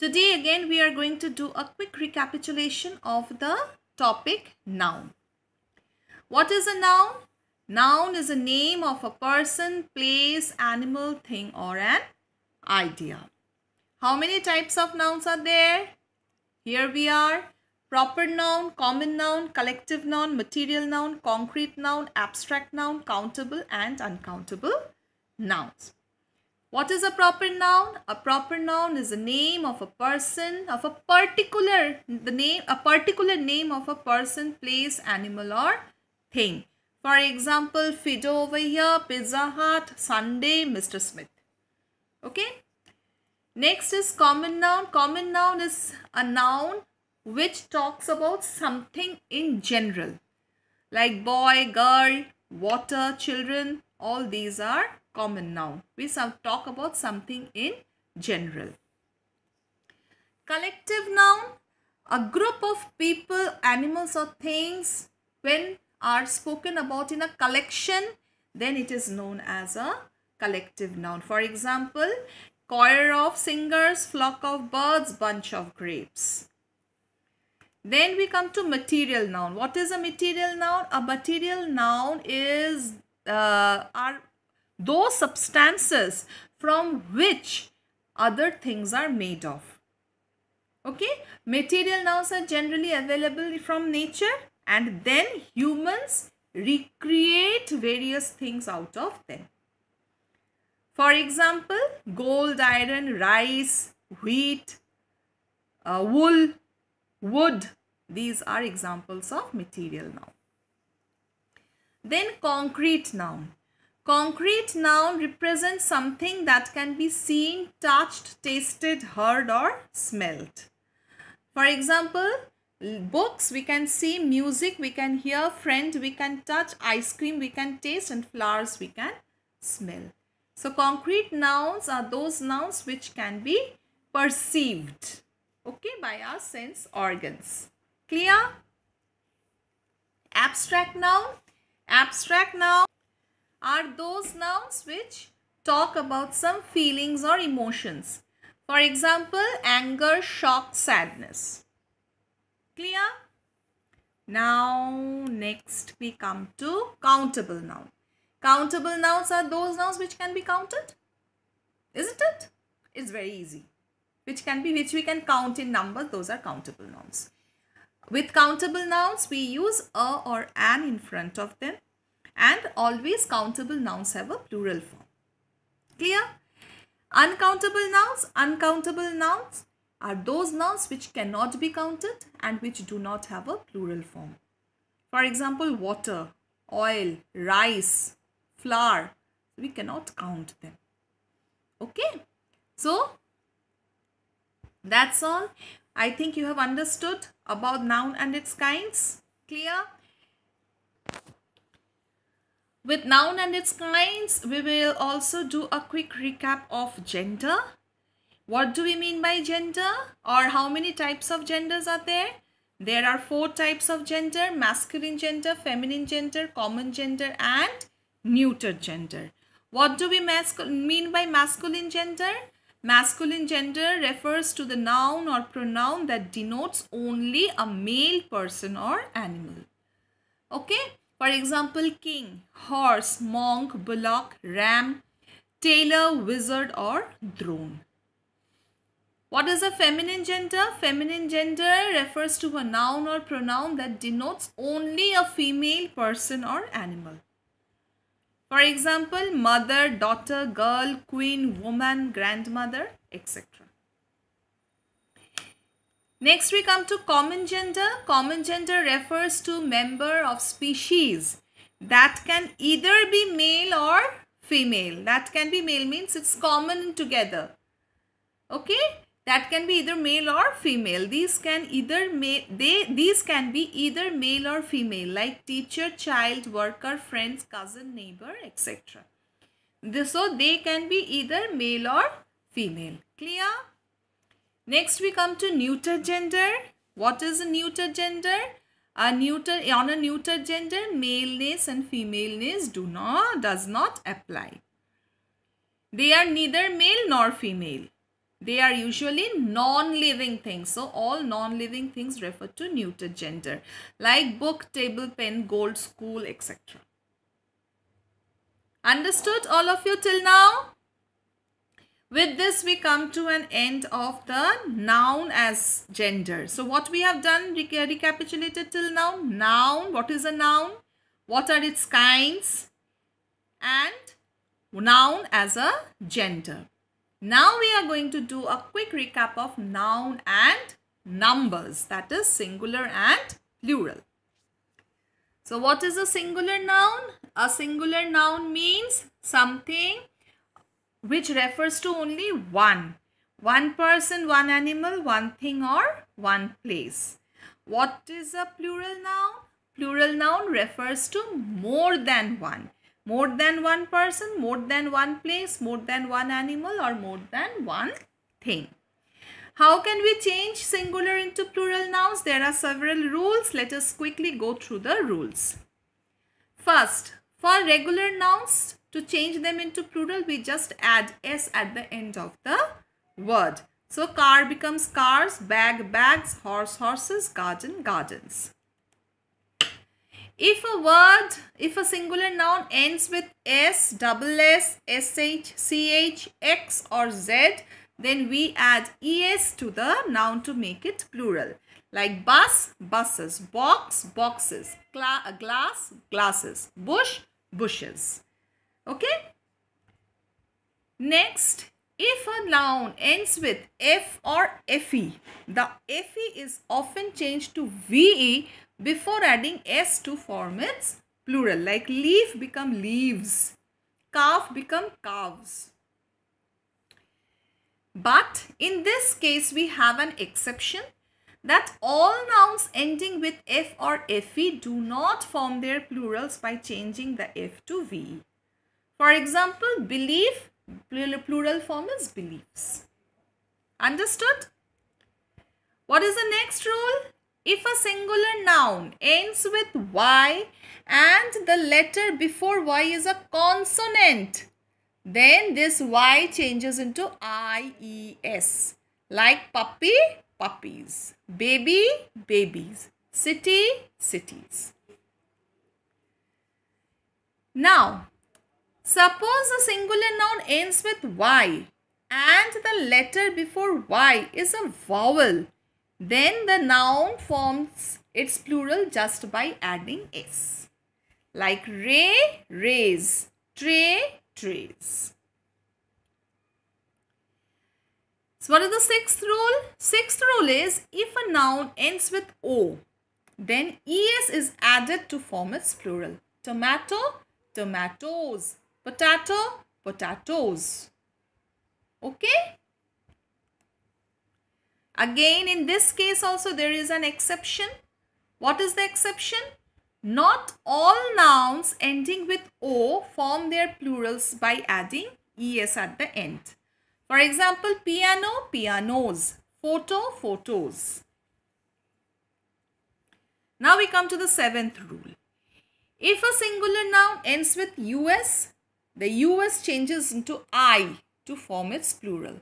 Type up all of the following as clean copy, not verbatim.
Today again we are going to do a quick recapitulation of the topic noun. What is a noun? Noun is a name of a person, place, animal, thing or an idea. How many types of nouns are there? Here we are. Proper noun, common noun, collective noun, material noun, concrete noun, abstract noun, countable and uncountable nouns. What is a proper noun? A proper noun is a name of a person, of a particular name of a person, place, animal or thing. For example, Fido over here, Pizza Hut, Sunday, Mr. Smith. Okay. Next is common noun. Common noun is a noun which talks about something in general, like boy, girl, water, children. All these are common noun. We talk about something in general. Collective noun, a group of people, animals or things when are spoken about in a collection, then it is known as a collective noun. For example, choir of singers, flock of birds, bunch of grapes. Then we come to material noun. What is a material noun? A material noun is are those substances from which other things are made of. Okay, material nouns are generally available from nature and then humans recreate various things out of them. For example, gold, iron, rice, wheat, wool, wood. These are examples of material noun. Then concrete noun. Concrete noun represents something that can be seen, touched, tasted, heard or smelled. For example, books we can see, music we can hear, friend we can touch, ice cream we can taste and flowers we can smell. So concrete nouns are those nouns which can be perceived, okay, by our sense organs. Clear? Abstract noun. Abstract noun are those nouns which talk about some feelings or emotions. For example, anger, shock, sadness. Clear? Now, next we come to countable noun. Countable nouns are those nouns which can be counted. Isn't it? It's very easy. Which we can count in numbers, those are countable nouns. With countable nouns, we use a or an in front of them. And always countable nouns have a plural form. Clear? Uncountable nouns are those nouns which cannot be counted and which do not have a plural form. For example, water, oil, rice, flour. We cannot count them. Okay? So, that's all. I think you have understood about noun and its kinds. Clear? With noun and its kinds, we will also do a quick recap of gender. What do we mean by gender, or how many types of genders are there? There are 4 types of gender: masculine gender, feminine gender, common gender and neuter gender. What do we mean by masculine gender? Masculine gender refers to the noun or pronoun that denotes only a male person or animal. Okay? For example, king, horse, monk, bullock, ram, tailor, wizard or drone. What is a feminine gender? Feminine gender refers to a noun or pronoun that denotes only a female person or animal. For example, mother, daughter, girl, queen, woman, grandmother, etc. Next we come to common gender. Common gender refers to member of species that can either be male or female. That can be male means it's common together. Okay? That can be either male or female. These can be either male or female, like teacher, child, worker, friends, cousin, neighbor, etc. So they can be either male or female. Clear? Next we come to neuter gender. What is a neuter gender? On a neuter gender, maleness and femaleness does not apply. They are neither male nor female. They are usually non-living things. So all non-living things refer to neuter gender, like book, table, pen, gold, school, etc. Understood all of you till now? With this, we come to an end of the noun as gender. So what we have done, recapitulated till now. Noun, what is a noun? What are its kinds? And noun as a gender. Now we are going to do a quick recap of noun and numbers, that is singular and plural. So what is a singular noun? A singular noun means something which refers to only one person, one animal, one thing or one place. What is a plural noun? Plural noun refers to more than one. More than one person, more than one place, more than one animal or more than one thing. How can we change singular into plural nouns? There are several rules. Let us quickly go through the rules. First, for regular nouns, to change them into plural, we just add s at the end of the word. So, car becomes cars, bag, bags, horse, horses, garden, gardens. If a singular noun ends with s, double s, sh, ch, x or z, then we add es to the noun to make it plural. Like bus, buses, box, boxes, glass, glasses, bush, bushes. Okay? Next, if a noun ends with f or fe, the fe is often changed to ve before adding s to form its plural. Like leaf become leaves, calf become calves. But in this case, we have an exception that all nouns ending with f or fe do not form their plurals by changing the f to ve. For example, belief, plural form is beliefs. Understood? What is the next rule? If a singular noun ends with y and the letter before y is a consonant, then this y changes into ies. Like puppy, puppies. Baby, babies. City, cities. Now, suppose a singular noun ends with y and the letter before y is a vowel. Then the noun forms its plural just by adding s. Like ray, rays, tray, trays. So what is the sixth rule? Sixth rule is if a noun ends with o, then es is added to form its plural. Tomato, tomatoes. Potato, potatoes. Okay? Again, in this case also there is an exception. What is the exception? Not all nouns ending with o form their plurals by adding es at the end. For example, piano, pianos. Photo, photos. Now we come to the seventh rule. If a singular noun ends with us, the us changes into I to form its plural.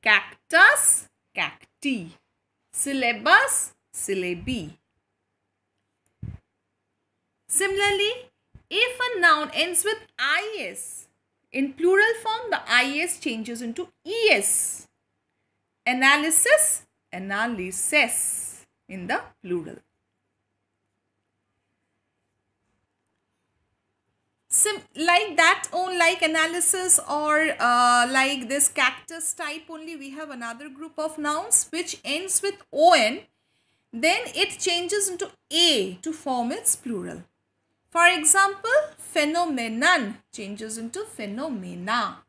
Cactus, cacti. Syllabus, syllabi. Similarly, if a noun ends with is, in plural form, the is changes into es. Analysis, analyses in the plural. Like that, like analysis or like this cactus type only, we have another group of nouns which ends with on, then it changes into a to form its plural. For example, phenomenon changes into phenomena.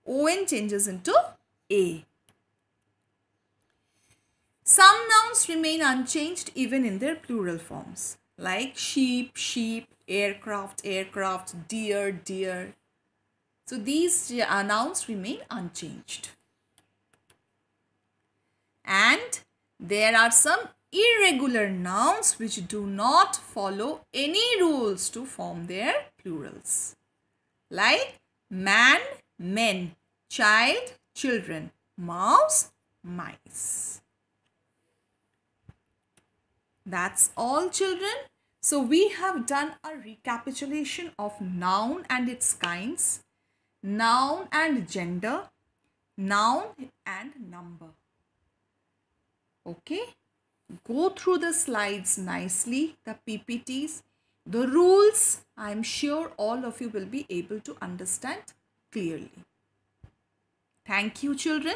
On changes into a. Some nouns remain unchanged even in their plural forms, like sheep, sheep, aircraft, aircraft, deer, deer. So these nouns remain unchanged. And there are some irregular nouns which do not follow any rules to form their plurals. Like man, men, child, children, mouse, mice. That's all, children. So we have done a recapitulation of noun and its kinds, noun and gender, noun and number. Okay, go through the slides nicely, the PPTs, the rules. I'm sure all of you will be able to understand clearly. Thank you, children.